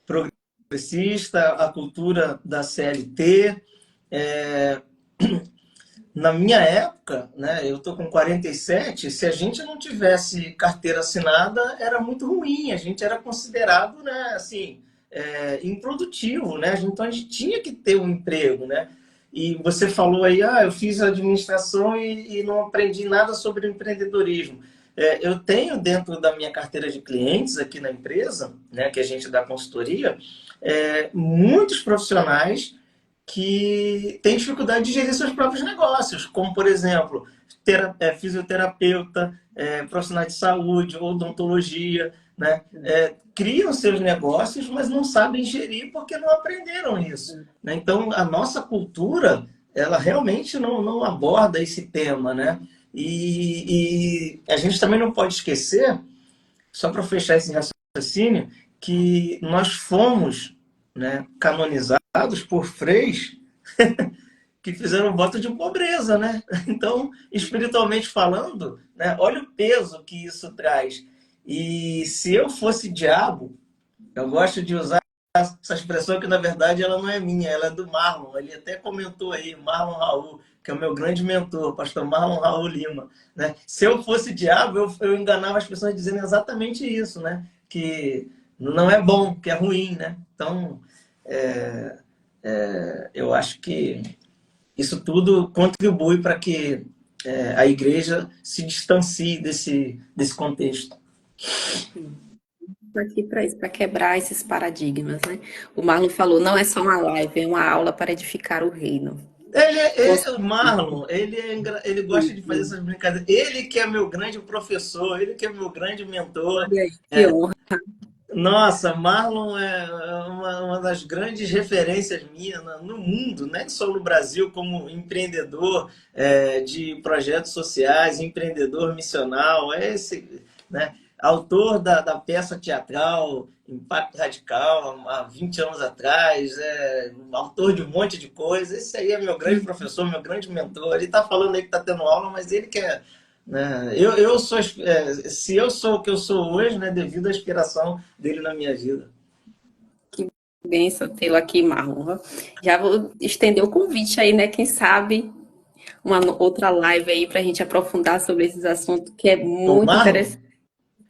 progressista, a cultura da CLT. É, na minha época, né, eu tô com 47, se a gente não tivesse carteira assinada, era muito ruim, a gente era considerado, né, assim, improdutivo, né? Então a gente tinha que ter um emprego, né? E você falou aí, eu fiz administração e não aprendi nada sobre empreendedorismo. Eu tenho dentro da minha carteira de clientes aqui na empresa, né, que a gente dá consultoria, muitos profissionais que têm dificuldade de gerir seus próprios negócios, como, por exemplo, fisioterapeuta, profissionais de saúde, odontologia, né? Criam seus negócios, mas não sabem gerir porque não aprenderam isso, né? Então, a nossa cultura, ela realmente não aborda esse tema, né? E a gente também não pode esquecer, só para fechar esse raciocínio, que nós fomos, né, canonizados por freis que fizeram voto de pobreza, né? Então, espiritualmente falando, né, olha o peso que isso traz. E se eu fosse diabo, eu gosto de usar essa expressão que, na verdade, ela não é minha, ela é do Marlon. Ele até comentou aí, Marlon Raul, que é o meu grande mentor, pastor Marlon Raul Lima. Né? Se eu fosse diabo, eu enganava as pessoas dizendo exatamente isso, né? Que não é bom, que é ruim, né? Então, eu acho que isso tudo contribui para que a igreja se distancie desse contexto. Estou aqui para isso, para quebrar esses paradigmas, né? O Marlon falou, não é só uma live, é uma aula para edificar o reino. O Marlon, ele gosta de fazer essas brincadeiras. Ele que é meu grande professor, ele que é meu grande mentor. Olha aí, que honra. Nossa, Marlon é uma das grandes referências minhas no mundo, não é só no Brasil, como empreendedor de projetos sociais, empreendedor missional, né, autor da peça teatral Impacto Radical, há 20 anos atrás, autor de um monte de coisa. Esse aí é meu grande professor, meu grande mentor. Ele está falando aí que está tendo aula, mas ele quer, né? Eu sou, se eu sou o que eu sou hoje, né, devido à inspiração dele na minha vida. Que bênção tê-lo aqui, Marlon. Já vou estender o convite aí, né? Quem sabe uma outra live aí para a gente aprofundar sobre esses assuntos que é O muito Marlon, interessante.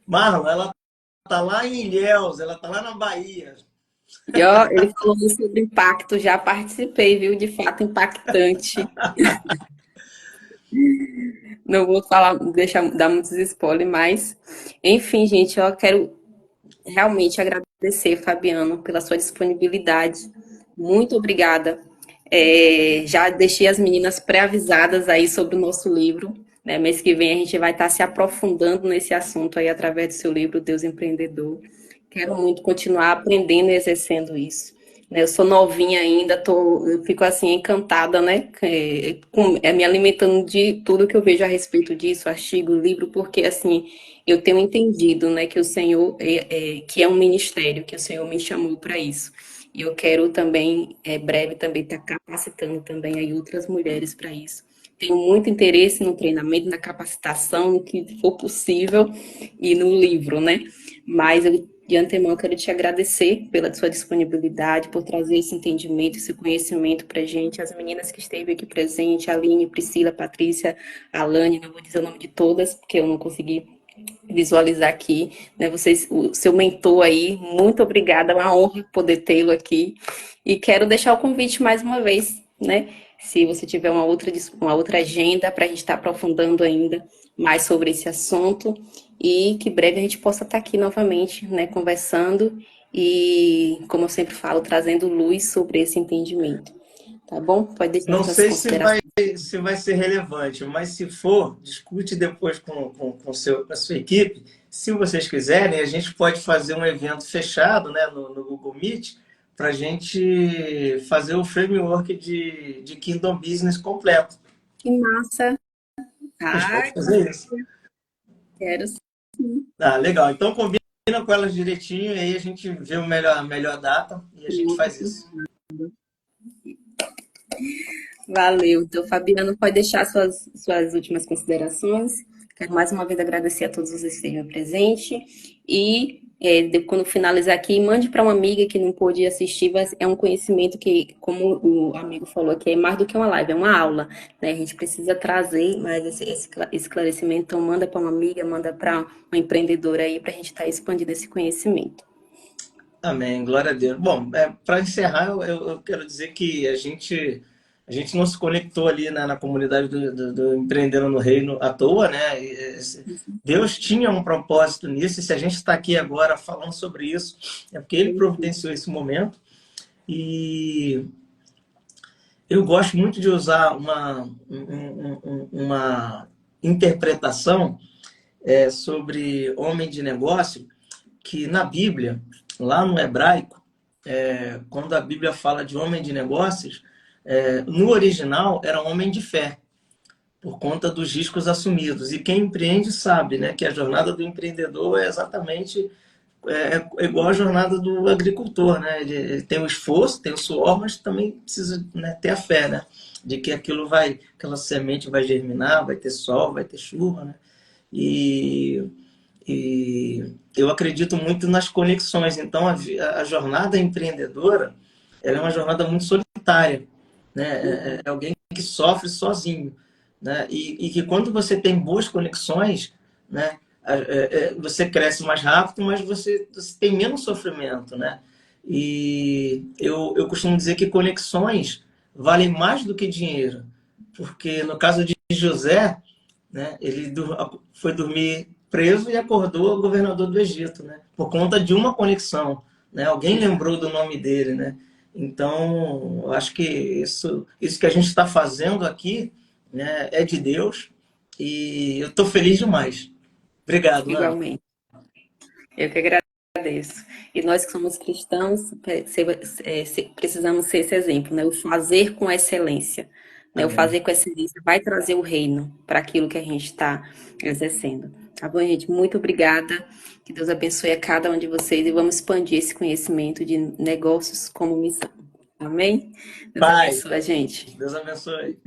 Marlon, ela tá lá em Ilhéus, ela tá lá na Bahia. E ó, ele falou sobre impacto, já participei, viu? De fato impactante. Não vou falar, deixar dar muitos spoilers, mas enfim, gente, eu quero realmente agradecer, Fabiano, pela sua disponibilidade. Muito obrigada. Já deixei as meninas pré-avisadas aí sobre o nosso livro. Né? Mês que vem a gente vai estar se aprofundando nesse assunto aí através do seu livro, Deus Empreendedor. Quero muito continuar aprendendo e exercendo isso. Né? Eu sou novinha ainda, eu fico assim encantada, né? Me alimentando de tudo que eu vejo a respeito disso, artigo, livro, porque assim eu tenho entendido, né, que o Senhor que é um ministério, que o Senhor me chamou para isso. E eu quero também, breve, também estar capacitando também aí outras mulheres para isso. Tenho muito interesse no treinamento, na capacitação, no que for possível e no livro, né? Mas eu, de antemão, eu quero te agradecer pela sua disponibilidade, por trazer esse entendimento, esse conhecimento para gente. As meninas que esteve aqui presente, a Aline, Priscila, Patrícia, Alane, não vou dizer o nome de todas, porque eu não consegui visualizar aqui, né? Vocês, o seu mentor aí, muito obrigada, é uma honra poder tê-lo aqui. E quero deixar o convite mais uma vez, né? Se você tiver uma outra agenda para a gente estar aprofundando ainda mais sobre esse assunto e que breve a gente possa estar aqui novamente, né? Conversando e, como eu sempre falo, trazendo luz sobre esse entendimento. Tá bom? Pode deixar Não suas sei considerações. se vai ser relevante, mas se for, discute depois com a sua equipe. Se vocês quiserem, a gente pode fazer um evento fechado, né, no Google Meet para a gente fazer o framework de Kingdom Business completo. Que massa! A gente Ah, pode fazer isso. quero. Ah, legal. Então combina com elas direitinho e aí a gente vê a melhor data e a gente faz isso. Valeu. Então, Fabiano, pode deixar suas últimas considerações. Quero mais uma vez agradecer a todos vocês que estejam presentes. E quando finalizar aqui, mande para uma amiga que não pôde assistir. É um conhecimento que, como o amigo falou aqui, é mais do que uma live, é uma aula. Né? A gente precisa trazer mais esse esclarecimento. Então, manda para uma amiga, manda para uma empreendedora aí, para a gente estar expandindo esse conhecimento. Amém, glória a Deus. Bom, para encerrar, eu quero dizer que a gente não se conectou ali na comunidade do Empreendendo no Reino à toa, né? Deus tinha um propósito nisso, e se a gente está aqui agora falando sobre isso, é porque Ele providenciou esse momento. E eu gosto muito de usar uma interpretação sobre homem de negócio, que na Bíblia, lá no hebraico, quando a Bíblia fala de homem de negócios, no original era homem de fé, por conta dos riscos assumidos. E quem empreende sabe, né, que a jornada do empreendedor é exatamente igual a jornada do agricultor, né? Ele tem o esforço, tem o suor, mas também precisa, né, ter a fé, né? De que aquela semente vai germinar, vai ter sol, vai ter chuva, né? E eu acredito muito nas conexões. Então, a jornada empreendedora, ela é uma jornada muito solitária, né? É alguém que sofre sozinho, né? E que quando você tem boas conexões, né? Você cresce mais rápido, mas você tem menos sofrimento, né? E eu costumo dizer que conexões valem mais do que dinheiro, porque no caso de José, né, ele foi dormir preso e acordou governador do Egito, né? Por conta de uma conexão, né? Alguém lembrou do nome dele, né? Então, eu acho que isso que a gente está fazendo aqui, né, é de Deus e eu estou feliz demais. Obrigado, Ana. Igualmente. Eu que agradeço. E nós que somos cristãos, precisamos ser esse exemplo, né? O fazer com excelência. Né? O Amém. fazer com excelência vai trazer o reino para aquilo que a gente está exercendo. Tá bom, gente? Muito obrigada. Que Deus abençoe a cada um de vocês e vamos expandir esse conhecimento de negócios como missão. Amém? Deus Pai, abençoe a gente. Deus abençoe.